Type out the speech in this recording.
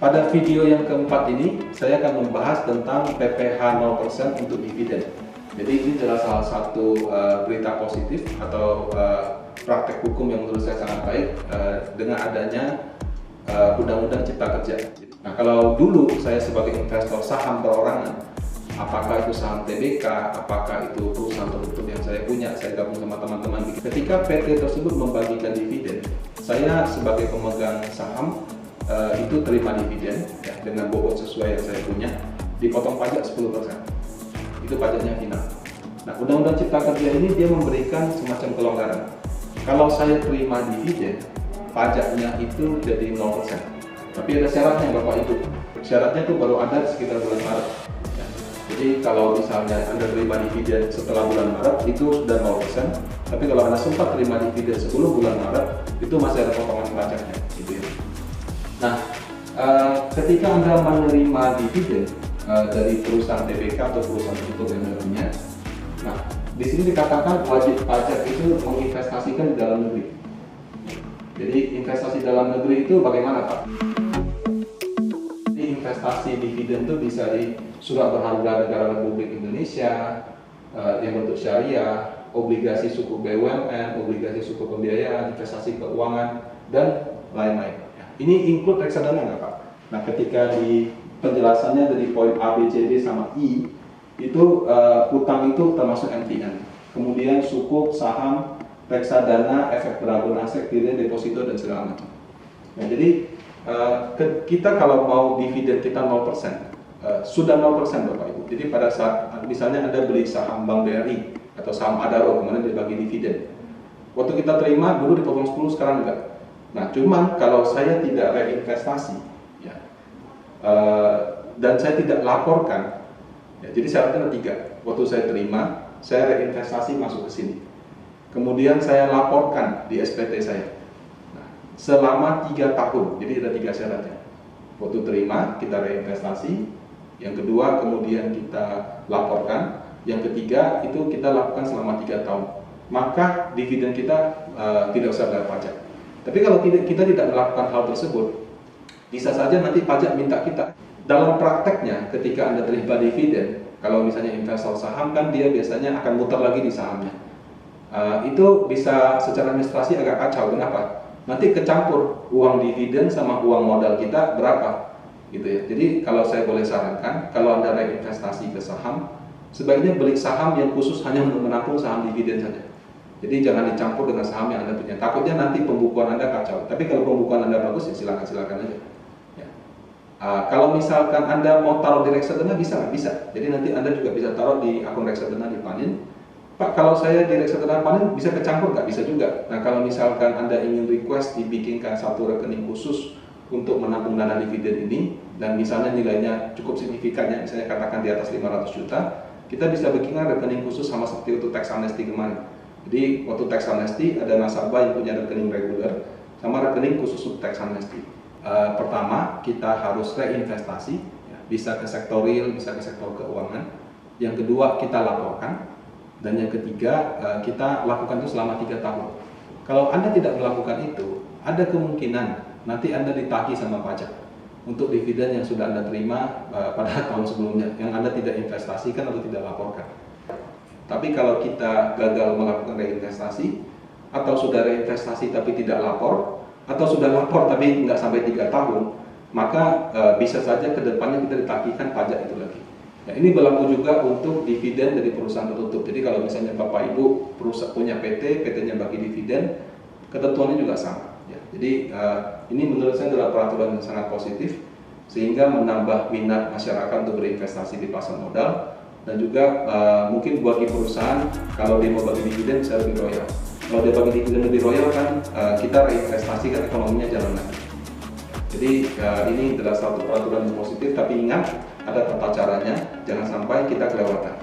Pada video yang keempat ini, saya akan membahas tentang PPh 0% untuk dividen. Jadi ini adalah salah satu berita positif atau praktek hukum yang menurut saya sangat baik dengan adanya Undang-Undang Cipta Kerja. Nah, kalau dulu saya sebagai investor saham perorangan, apakah itu saham TBK, apakah itu perusahaan tertutup yang saya punya, saya gabung sama teman-teman. Ketika PT tersebut membagikan dividen, saya sebagai pemegang saham itu terima dividen ya, dengan bobot sesuai yang saya punya, dipotong pajak 10%. Itu pajaknya final. Nah, Undang-Undang Cipta Kerja ini dia memberikan semacam kelonggaran. Kalau saya terima dividen, pajaknya itu jadi 0%. Tapi ada syaratnya Bapak Ibu. Syaratnya itu baru ada sekitar bulan Maret. Ya. Jadi kalau misalnya Anda terima dividen setelah bulan Maret itu sudah 0%. Tapi kalau Anda sempat terima dividen sebelum bulan Maret itu masih ada potongan pajaknya, gitu ya. Nah, ketika Anda menerima dividen dari perusahaan TBK atau perusahaan tertutup yang lainnya, nah di sini dikatakan wajib pajak itu menginvestasikan di dalam negeri. Jadi investasi dalam negeri itu bagaimana Pak? Jadi investasi dividen itu bisa di surat berharga negara Republik Indonesia yang bentuk syariah, obligasi suku BUMN, obligasi suku pembiayaan, investasi keuangan, dan lain-lain. Ini include reksadana nggak Pak? Nah, ketika di penjelasannya dari poin A, B, C, D, sama I, itu utang itu termasuk MTN. Kemudian sukuk, saham, reksadana, efek beragam aset, dividen, deposito, dan segala macam. Nah, jadi kita kalau mau dividen kita 0%, sudah 0% Bapak Ibu. Jadi pada saat misalnya Anda beli saham Bank BRI atau saham Adaro, kemudian dibagi dividen. Waktu kita terima, dulu dipotong 10, sekarang enggak. Nah, cuman kalau saya tidak reinvestasi, ya, dan saya tidak laporkan, ya, jadi syaratnya ada 3. Waktu saya terima, saya reinvestasi masuk ke sini. Kemudian saya laporkan di SPT saya. Nah, selama 3 tahun, jadi ada 3 syaratnya. Waktu terima, kita reinvestasi. Yang kedua, kemudian kita laporkan. Yang ketiga, itu kita lakukan selama 3 tahun. Maka dividen kita tidak usah bayar pajak. Tapi kalau kita tidak melakukan hal tersebut, bisa saja nanti pajak minta kita. Dalam prakteknya, ketika Anda terima dividen, kalau misalnya investor saham kan dia biasanya akan muter lagi di sahamnya. Itu bisa secara administrasi agak kacau. Kenapa? Nanti kecampur uang dividen sama uang modal kita berapa, gitu ya. Jadi kalau saya boleh sarankan, kalau Anda reinvestasi ke saham, sebaiknya beli saham yang khusus hanya untuk menampung saham dividen saja. Jadi jangan dicampur dengan saham yang Anda punya. Takutnya nanti pembukuan Anda kacau. Tapi kalau pembukuan Anda bagus, ya silakan aja. Ya. Kalau misalkan Anda mau taruh di reksadana, bisa? Bisa. Jadi nanti Anda juga bisa taruh di akun reksadana di Panin. Pak, kalau saya di reksadana Panin bisa kecampur nggak? Bisa juga. Nah, kalau misalkan Anda ingin request dibikinkan satu rekening khusus untuk menampung dana dividen ini, dan misalnya nilainya cukup signifikan, ya, misalnya katakan di atas 500 juta, kita bisa bikinkan rekening khusus sama seperti untuk tax amnesty kemarin. Jadi waktu tax amnesty ada nasabah yang punya rekening reguler sama rekening khusus untuk tax amnesty. Pertama, kita harus reinvestasi, ya, bisa ke sektor real, bisa ke sektor keuangan. Yang kedua, kita laporkan. Dan yang ketiga, kita lakukan itu selama 3 tahun. Kalau Anda tidak melakukan itu, ada kemungkinan nanti Anda ditagih sama pajak untuk dividen yang sudah Anda terima pada tahun sebelumnya, yang Anda tidak investasikan atau tidak laporkan. Tapi kalau kita gagal melakukan reinvestasi, atau sudah reinvestasi tapi tidak lapor, atau sudah lapor tapi nggak sampai 3 tahun, maka bisa saja ke depannya kita ditagihkan pajak itu lagi. Nah, ini berlaku juga untuk dividen dari perusahaan tertutup. Jadi kalau misalnya Bapak Ibu perusahaan punya PT, PT-nya bagi dividen, ketentuannya juga sama. Ya, jadi ini menurut saya adalah peraturan yang sangat positif, sehingga menambah minat masyarakat untuk berinvestasi di pasar modal. Dan juga mungkin bagi perusahaan, kalau dia mau bagi dividen bisa lebih royal. Kalau dia bagi dividen lebih royal kan kita reinvestasi kan ekonominya jalan lagi. Jadi ini adalah satu peraturan yang positif, tapi ingat ada tata caranya, jangan sampai kita kelewatan.